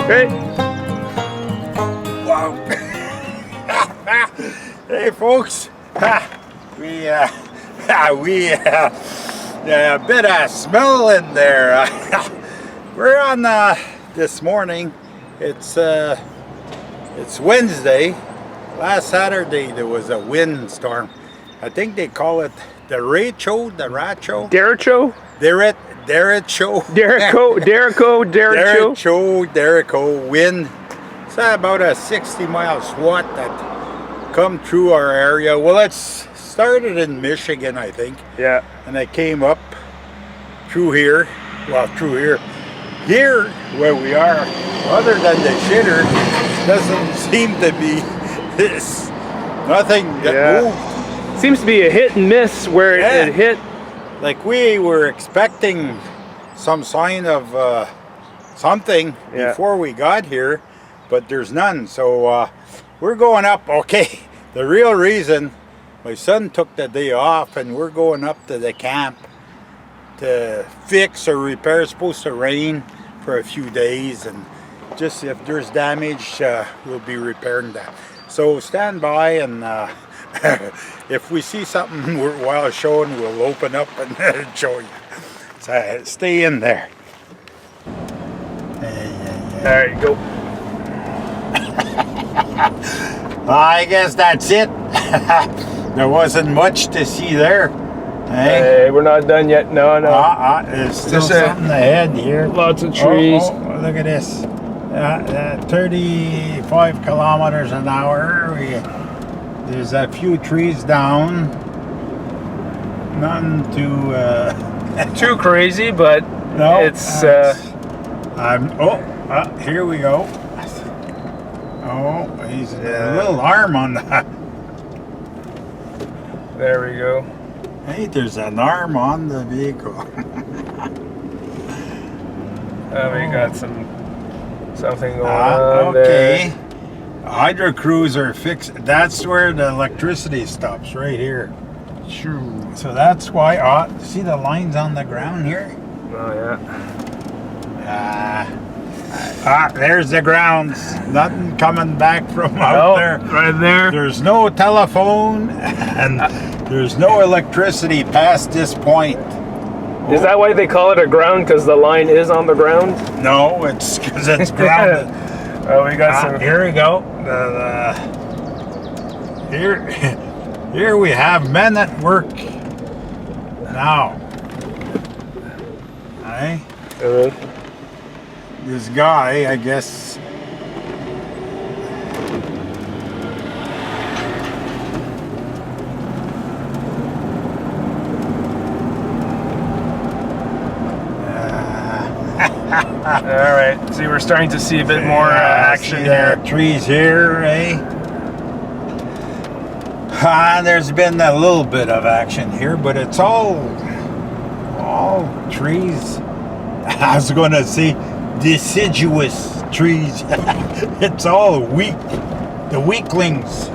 Hey. Wow. Hey folks, we a bit of smell in there. We're on this morning. It's Wednesday. Last Saturday there was a windstorm. I think they call it Derecho. Derecho wind. It's about a 60-mile swat that come through our area. Well, it's started in Michigan, I think. Yeah. And it came up through here. Well, through here. Here, where we are, other than the shitter, doesn't seem to be this. Nothing that moved. Seems to be a hit and miss where it hit. Like we were expecting some sign of something before we got here, but there's none. So we're going up. Okay, the real reason, my son took the day off and we're going up to the camp to fix or repair. It's supposed to rain for a few days, and just if there's damage, we'll be repairing that. So stand by, and if we see something worthwhile showing, we'll open up and show you. So stay in there. There you go. I guess that's it. There wasn't much to see there. Hey, we're not done yet. No. There's still something ahead here. Lots of trees. Oh, look at this. 35 kilometers an hour. There's a few trees down. Nothing too crazy, but no, it's. Here we go. Oh, he's a little arm on that. There we go. Hey, there's an arm on the vehicle. We got something going on okay. there. Hydro crews are fixed. That's where the electricity stops, right here. True. So that's why. See the lines on the ground here? Oh yeah. There's the grounds. Nothing coming back from out there. Right there. There's no telephone and there's no electricity past this point. Is that why they call it a ground? Because the line is on the ground? No, it's because it's grounded. Oh, we got some. Here we go. Here we have men at work now. Hey? This guy, I guess. All right. See, we're starting to see a bit more action here. Trees here, eh? There's been a little bit of action here, but it's all trees. I was going to say deciduous trees. It's all weak. The weaklings.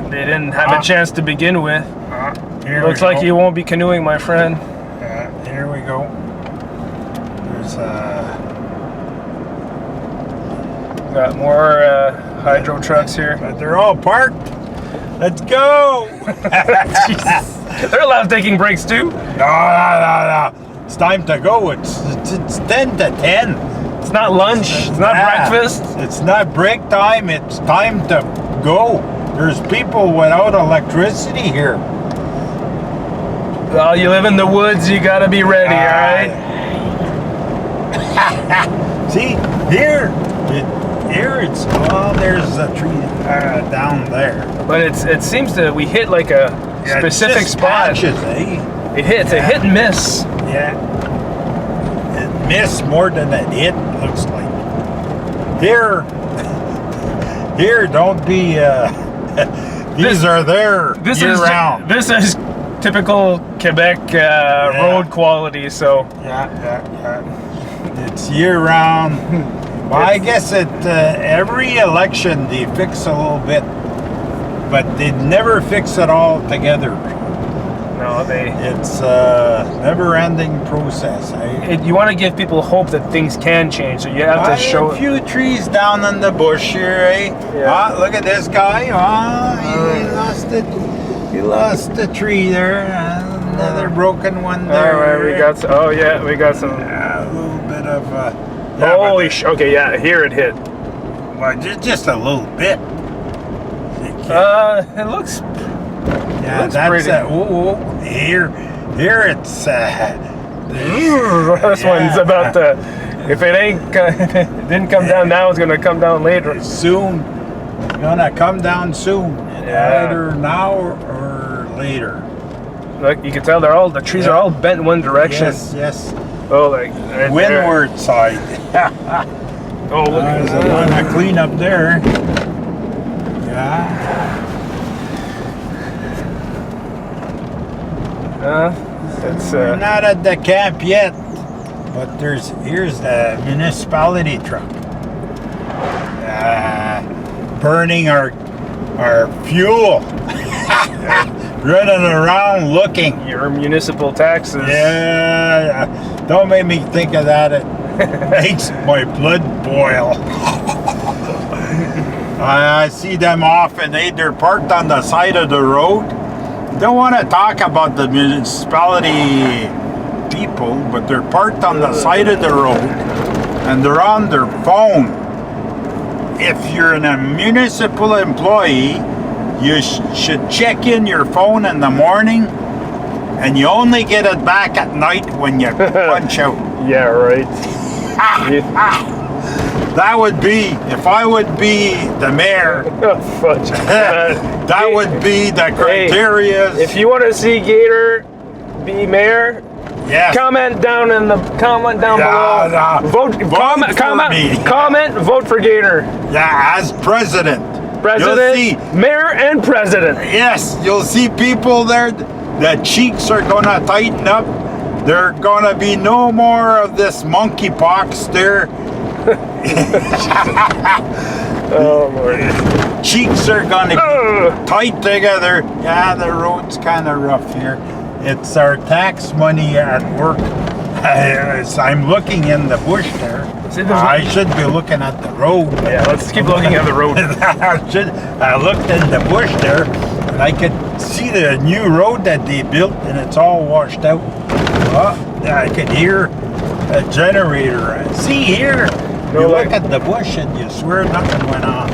They didn't have a chance to begin with. Looks like you won't be canoeing, my friend. Here we go. There's got more hydro trucks here. But they're all parked. Let's go. Jesus. They're allowed taking breaks too. No. It's time to go. It's 10 to 10. It's not lunch. It's not breakfast. It's not break time. It's time to go. There's people without electricity here. Well, you live in the woods. You gotta be ready, all right? See, here it's there's a tree down there. But it seems that we hit like a specific spot. Patches, eh? It's a hit and miss. Yeah. It missed more than it hit, looks like. Here, don't be. These are there year round. This is typical Quebec road quality. So yeah. It's year round. Well, I guess every election they fix a little bit, but they never fix it all together. No, it's a never-ending process. You want to give people hope that things can change, so you have to show a few trees down in the bush here, eh? Yeah. Look at this guy. He lost it. He lost the tree there. Another broken one there. All right, we got some. Oh yeah, we got some. A little bit of. Holy okay, yeah, here it hit. Well, just a little bit. It looks. Yeah, looks that's pretty. Here it's. This one's about to. If it didn't come down now, it's gonna come down later. Soon. Gonna come down soon. Yeah. Either now or later. Look, you can tell the trees are all bent in one direction. Yes. Oh, like right windward side. Oh, look at There's a lot of clean up there. Yeah. It's We're not at the camp yet, but here's the municipality truck. Burning our fuel. Running around looking. Your municipal taxes. Yeah, don't make me think of that. It makes my blood boil. I see them often. They're parked on the side of the road. Don't want to talk about the municipality people, but they're parked on the side of the road and they're on their phone. If you're a municipal employee, you should check in your phone in the morning, and you only get it back at night when you punch out. Yeah, right. That would be, if I would be the mayor, Fudge. that would be the criteria. Hey, if you want to see Gator be mayor, yes. comment down below. Vote for me. Comment, vote for Gator. Yeah, as president. President, You'll see, mayor, and president. yes, you'll see people there. The cheeks are gonna tighten up. There gonna be no more of this monkeypox there. Oh Lord. Cheeks are gonna be tight together. Yeah, the road's kind of rough here. It's our tax money at work. I'm looking in the bush there. I should be looking at the road. Yeah, let's keep looking at the road. I looked in the bush there, and I could see the new road that they built, and it's all washed out. I could hear a generator. See here, you look at the bush and you swear nothing went on.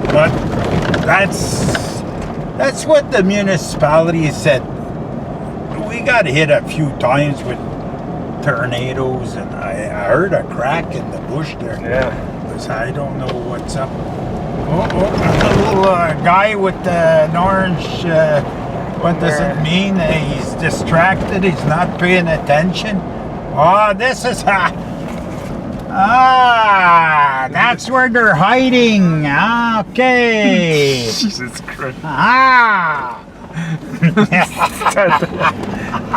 But that's what the municipality said. We got hit a few times with tornadoes, and I heard a crack in the bush there. Yeah. I don't know what's up. A little guy with an orange. What does it mean? He's distracted. He's not paying attention. Oh, this is that's where they're hiding. Okay. Jesus Christ.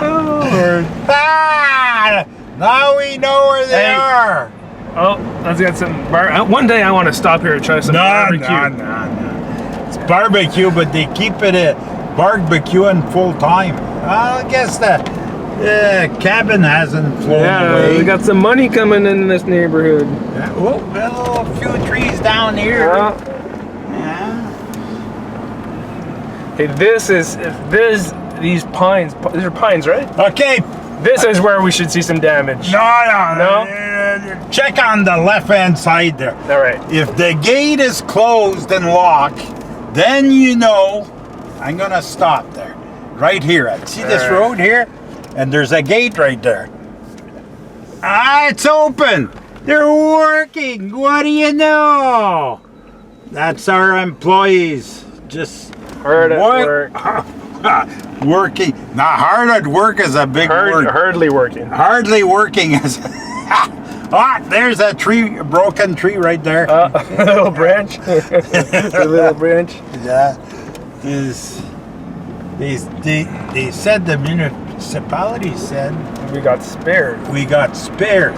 Oh Lord. Now we know where they are. Oh, let's get some one day I want to stop here and try some barbecue. No. It's barbecue, but they keep it barbecuing full time. I guess the cabin hasn't flown away. We got some money coming in this neighborhood. Yeah. Oh, well, a few trees down here. Yeah. Hey, these pines. These are pines, right? Okay. This is where we should see some damage. No. Check on the left-hand side there. All right. If the gate is closed and locked, then you know I'm gonna stop there. Right here. See this road here? And there's a gate right there. It's open. They're working. What do you know? That's our employees. Just hard at work. Working. Now, hard at work is a big word. Hardly working. Hardly working is. There's a broken tree right there. A little branch. A little branch. Yeah. They said, the municipality said we got spared. We got spared.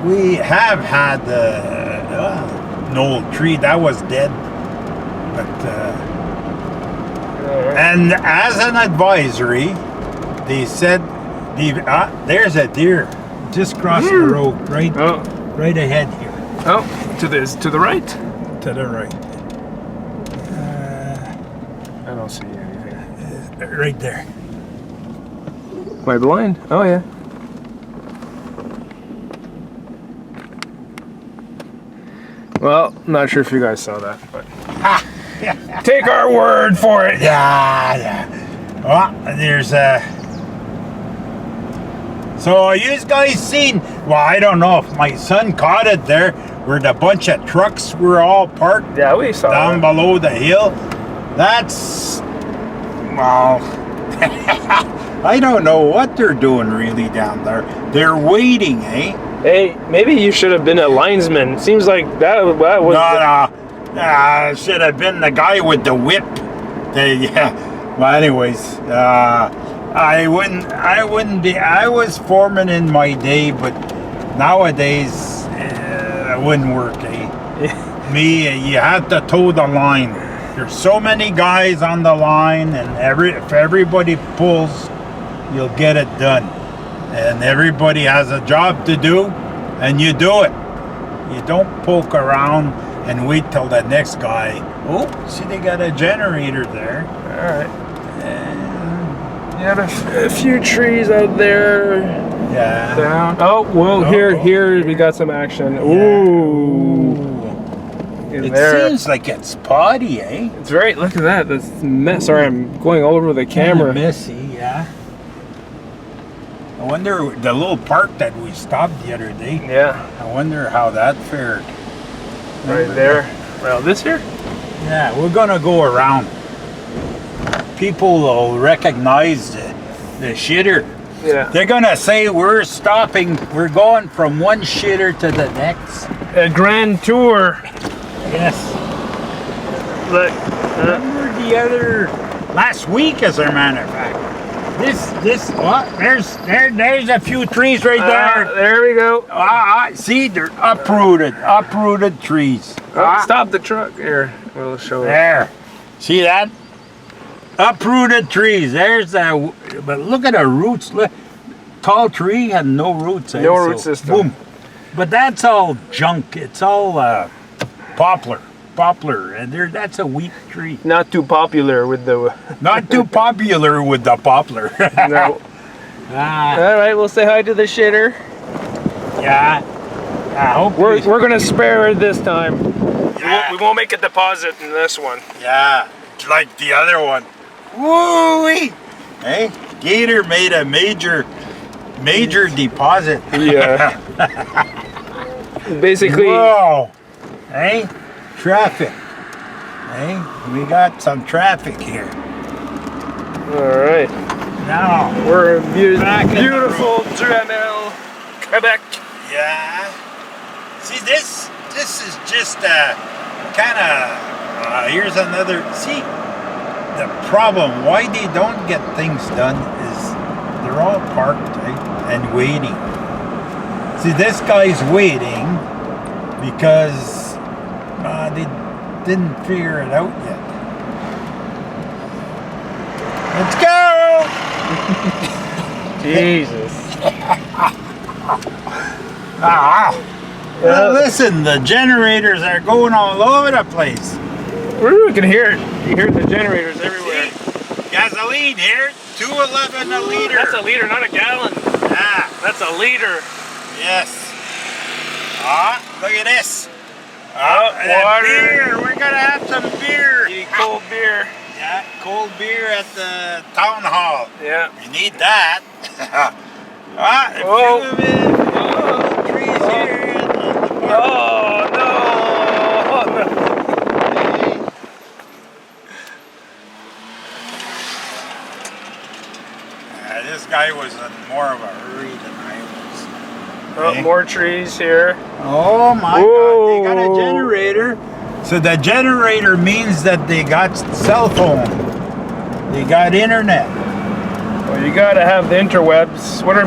We have had an old tree that was dead, but And as an advisory, they said, there's a deer just crossed the road, right ahead here. Oh, to the right? To the right. I don't see anything. Right there. Am I blind? Oh, yeah. Well, I'm not sure if you guys saw that, but take our word for it. Yeah. Well, there's So you guys seen? Well, I don't know if my son caught it there, where the bunch of trucks were all parked. Yeah, we saw down that. below the hill. That's well. I don't know what they're doing really down there. They're waiting, eh? Hey, maybe you should have been a linesman. Seems like that was... No. Should have been the guy with the whip. Yeah. Well, anyways, I wouldn't be. I was foreman in my day, but nowadays it wouldn't work, eh? Me, you have to toe the line. There's so many guys on the line, and if everybody pulls, you'll get it done. And everybody has a job to do, and you do it. You don't poke around and wait till the next guy. Oh, see, they got a generator there. All right. You have a few trees out there. Yeah. Down. Oh, well, here we got some action. Ooh. It seems like it's spotty, eh? It's very. Look at that. That's mess. Sorry, I'm going all over the camera. Messy, yeah. I wonder the little park that we stopped the other day. Yeah. I wonder how that fared. Right there. Well, this here? Yeah, we're gonna go around. People will recognize the shitter. Yeah. They're gonna say we're stopping. We're going from one shitter to the next. A grand tour. Yes. Look. Remember the other last week, as a matter of fact. This what? There's a few trees right there. There we go. See, they're uprooted trees. Stop the truck here. We'll show it. There. See that? Uprooted trees. There's that. But look at the roots. Look, tall tree had no roots. No root system. Boom. But that's all junk. It's all poplar, and that's a weak tree. Not too popular with the... Not too popular with the poplar. No. All right, we'll say hi to the shitter. Yeah. I hope we're gonna spare her this time. Yeah. We won't make a deposit in this one. Yeah, like the other one. Woo-wee! Hey, Gator made a major deposit. Yeah. Basically. Whoa! Hey, traffic. Hey, we got some traffic here. All right. Now we're in beautiful Duhamel, Quebec. Yeah. See, this is just kind of. Here's another. See, the problem why they don't get things done is they're all parked and waiting. See, this guy's waiting because they didn't figure it out yet. Let's go! Jesus. Listen, the generators are going all over the place. We can hear it. You hear the generators everywhere. See? Gasoline here, $2.11 a liter. That's a liter, not a gallon. Ah, that's a liter. Yes. Look at this. Water. Beer. We're gonna have some beer. You need cold beer. Yeah, cold beer at the town hall. Yeah. You need that. Trees here. Oh no! This guy was in more of a hurry than I was. Oh, more trees here. Oh my God, they got a generator. So the generator means that they got cell phone. They got internet. Well, you gotta have the interwebs. What are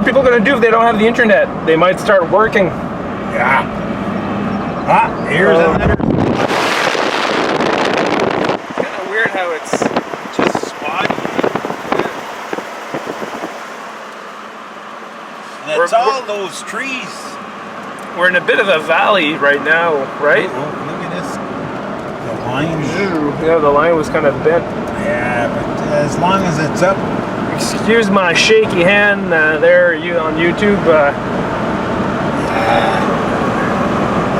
people gonna do if they don't have the internet? They might start working. Yeah. Here's another. It's kind of weird how it's just spotty. And it's all those trees. We're in a bit of a valley right now, right? Oh, look at this. The line. Yeah, the line was kind of bent. Yeah, but as long as it's up. Excuse my shaky hand there on YouTube.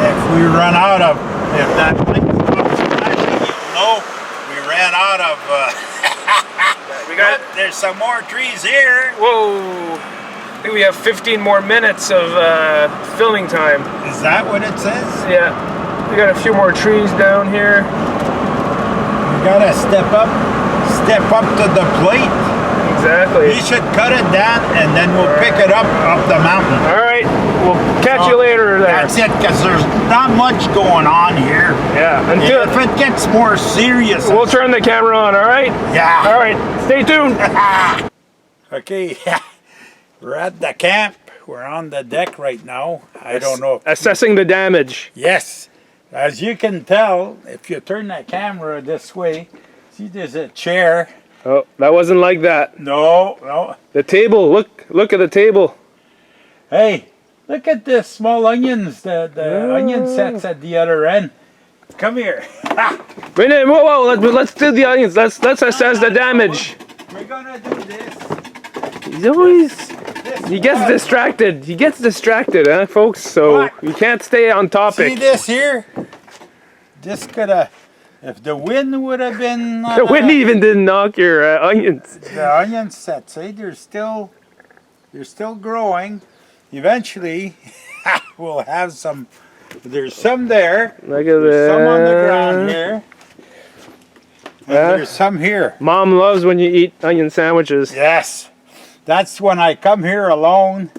If we run out of, if that thing stops flashing, you'll know we ran out of. We got. There's some more trees here. Whoa! I think we have 15 more minutes of filming time. Is that what it says? Yeah. We got a few more trees down here. We gotta step up to the plate. Exactly. You should cut it down and then we'll pick it up the mountain. All right. We'll catch you later there. That's it, because there's not much going on here. Yeah. Until if it gets more serious, we'll turn the camera on. All right. Yeah. All right. Stay tuned. Okay. We're at the camp. We're on the deck right now. I don't know. Assessing the damage. Yes. As you can tell, if you turn that camera this way, see there's a chair. Oh, that wasn't like that. No. The table. Look at the table. Hey, look at the small onions. The onion sets at the other end. Come here. Wait, whoa. Let's do the onions. Let's assess the damage. We're gonna do this. He's always. He gets distracted. He gets distracted, huh, folks? So What? you can't stay on topic. See this here? This could have, if the wind would have been... The wind even didn't knock your onions. The onion sets, see, they're still growing. Eventually, we'll have some, there's some there. Look at There's that. some on the ground here. And there's some here. Mom loves when you eat onion sandwiches. Yes. That's when I come here alone.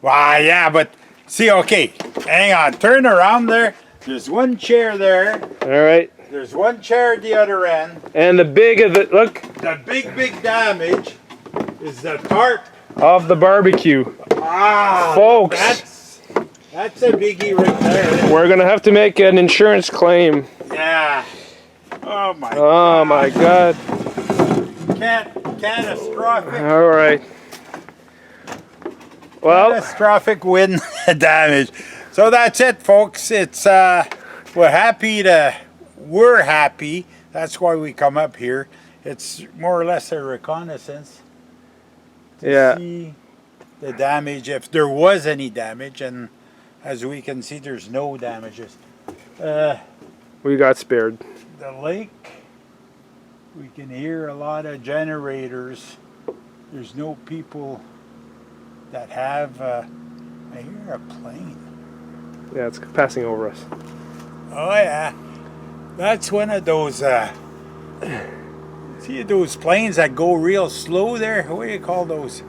Well, yeah, but see, okay, hang on, turn around there. There's one chair there. All right. There's one chair at the other end. And the big of the look The big damage is the tarp. of the barbecue. Ah, Folks. That's a biggie right there. We're gonna have to make an insurance claim. Yeah. Oh my. Oh my God. Catastrophic. All right. Well, Catastrophic wind damage. So that's it, folks. It's we're happy. That's why we come up here. It's more or less a reconnaissance to see the damage, if there was any damage, and as we can see, there's no damages. we got spared. The lake, we can hear a lot of generators. There's no people that have. I hear a plane. Yeah, it's passing over us. Oh yeah, that's one of those. See those planes that go real slow there? What do you call those?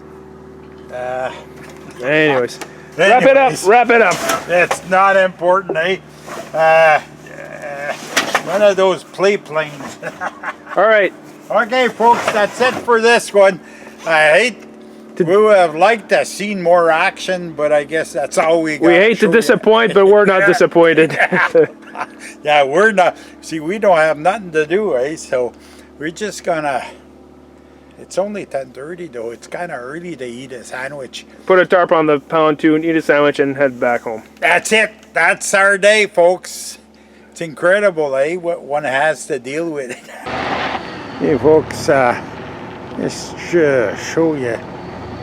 Anyways, wrap it up. It's not important, eh? One of those play planes. All right. Okay, folks, that's it for this one. We would have liked to have seen more action, but I guess that's all we got. We hate to disappoint, but we're not disappointed. Yeah, we're not. See, we don't have nothing to do, eh? So we're just gonna. It's only 10:30 though. It's kind of early to eat a sandwich. Put a tarp on the pontoon, eat a sandwich, and head back home. That's it. That's our day, folks. It's incredible, eh? What one has to deal with. Hey, folks. Just show you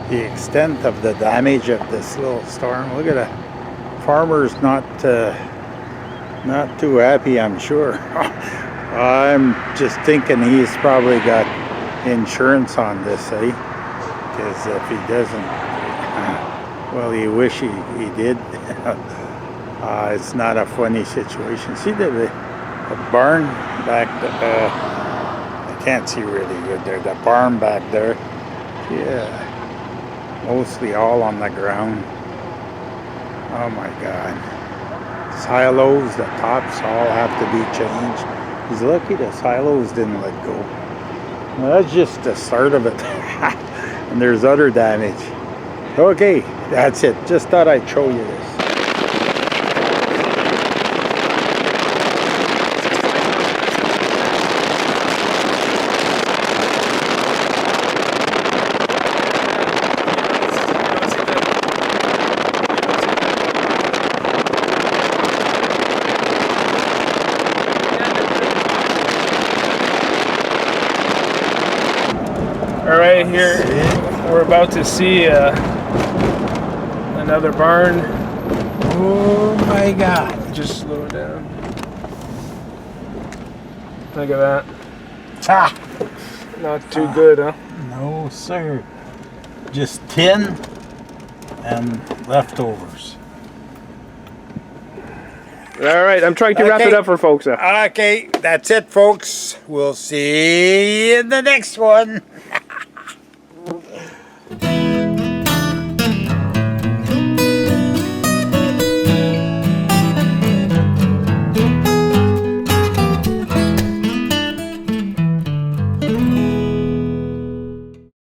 the extent of the damage of this little storm. Look at the farmer's not too happy, I'm sure. I'm just thinking he's probably got insurance on this, eh? Because if he doesn't, well, you wish he did. It's not a funny situation. See the barn back, I can't see really good there. The barn back there, yeah, mostly all on the ground. Oh my God. Silos, the tops all have to be changed. He's lucky the silos didn't let go. Well, that's just the start of it. And there's other damage. Okay, that's it. Just thought I'd show you this. Okay, here we're about to see another barn. Oh my God. Just slow down. Look at that. Ah, Not too good, huh? no, sir. Just tin and leftovers. All right, I'm trying to wrap it Okay. up for folks. Okay, that's it, folks. We'll see you in the next one.